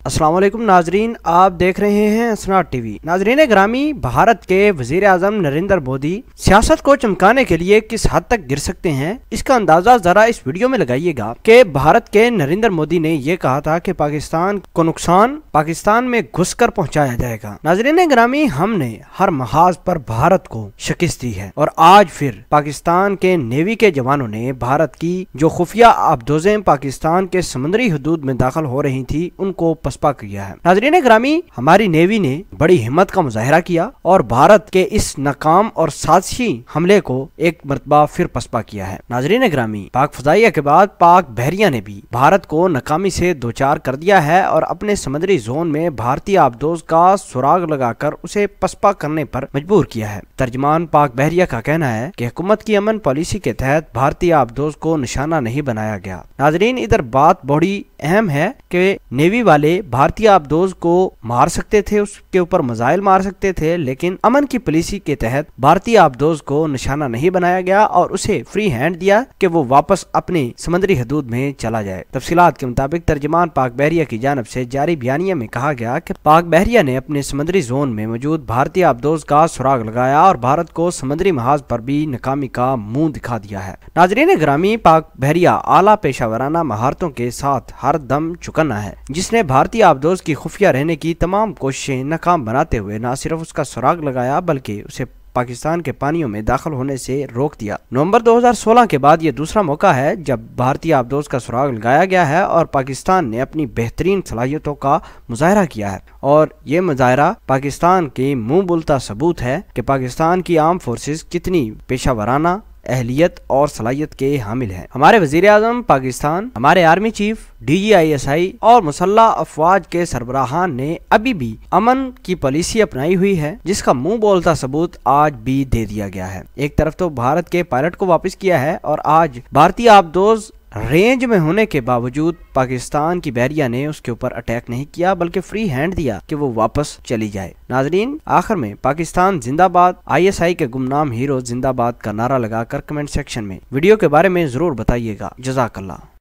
अस्सलाम वालेकुम नाजरीन, आप देख रहे हैं असनाट टीवी। नाजरीन ग्रामी, भारत के वजीर आजम नरेंद्र मोदी सियासत को चमकाने के लिए किस हद तक गिर सकते हैं, इसका अंदाजा जरा इस वीडियो में लगाइएगा कि भारत के नरेंद्र मोदी ने ये कहा था कि पाकिस्तान को नुकसान पाकिस्तान में घुसकर पहुंचाया जाएगा। नाजरीन ग्रामी, हमने हर महाज पर भारत को शिकस्त दी है और आज फिर पाकिस्तान के नेवी के जवानों ने भारत की जो खुफिया आबदोजें पाकिस्तान के समुद्री हदूद में दाखिल हो रही थी उनको पसपा किया है। नाजरीन ग्रामी, हमारी नेवी ने बड़ी हिम्मत का मुजाहरा किया और भारत के इस नाकाम और साजिशी हमले को एक मरतबा फिर पसपा किया है। नाजरीन ग्रामी, पाक फजाइया के बाद पाक बहरिया ने भी भारत को नाकामी से दो चार कर दिया है और अपने समुद्री जोन में भारतीय आबदोज का सुराग लगाकर उसे पसपा करने पर मजबूर किया है। तर्जमान पाक बहरिया का कहना है कि हुकूमत की अमन पॉलिसी के तहत भारतीय आबदोज को निशाना नहीं बनाया गया। नाजरीन, इधर बात बड़ी अहम है कि नेवी वाले भारतीय आबदोज को मार सकते थे, उसके ऊपर मिसाइल मार सकते थे, लेकिन अमन की पॉलिसी के तहत भारतीय आबदोज को निशाना नहीं बनाया गया और उसे फ्री हैंड दिया कि वो वापस अपने समुद्री हदूद में चला जाए। तफसीलात के मुताबिक तर्जमान पाक बहरिया की जानब से जारी बयानिया में कहा गया कि पाक बहरिया ने अपने समुद्री जोन में मौजूद भारतीय आबदोज का सुराग लगाया और भारत को समुद्री महाज पर भी नाकामी का मुंह दिखा दिया है। नाजरीन ग्रामी, पाक बहरिया आला पेशावराना महारतों के साथ हर दम चुकना है, जिसने भारतीय आबदोज की खुफिया रहने की तमाम कोशिशें नाकाम बनाते हुए न सिर्फ उसका सुराग लगाया बल्कि उसे पाकिस्तान के पानियों में दाखिल होने से रोक दिया। नवंबर 2016 के बाद ये दूसरा मौका है जब भारतीय आबदोज का सुराग लगाया गया है और पाकिस्तान ने अपनी बेहतरीन सलाहियतों का मुजाहरा किया है और ये मुजाहरा पाकिस्तान के मुंह बोलता सबूत है कि पाकिस्तान की आर्म फोर्सेस कितनी पेशावराना अहलियत और सलाहियत के हामिल हैं। हमारे वजीर आजम पाकिस्तान, हमारे आर्मी चीफ, DGISI और मुसल्लह अफवाज के सरबराहान ने अभी भी अमन की पॉलिसी अपनाई हुई है, जिसका मुंह बोलता सबूत आज भी दे दिया गया है। एक तरफ तो भारत के पायलट को वापस किया है और आज भारतीय आबदोज रेंज में होने के बावजूद पाकिस्तान की बहरिया ने उसके ऊपर अटैक नहीं किया बल्कि फ्री हैंड दिया कि वो वापस चली जाए। नाजरीन, आखिर में पाकिस्तान जिंदाबाद, ISI के गुमनाम हीरो जिंदाबाद का नारा लगाकर कमेंट सेक्शन में वीडियो के बारे में जरूर बताइएगा। जज़ाकल्लाह।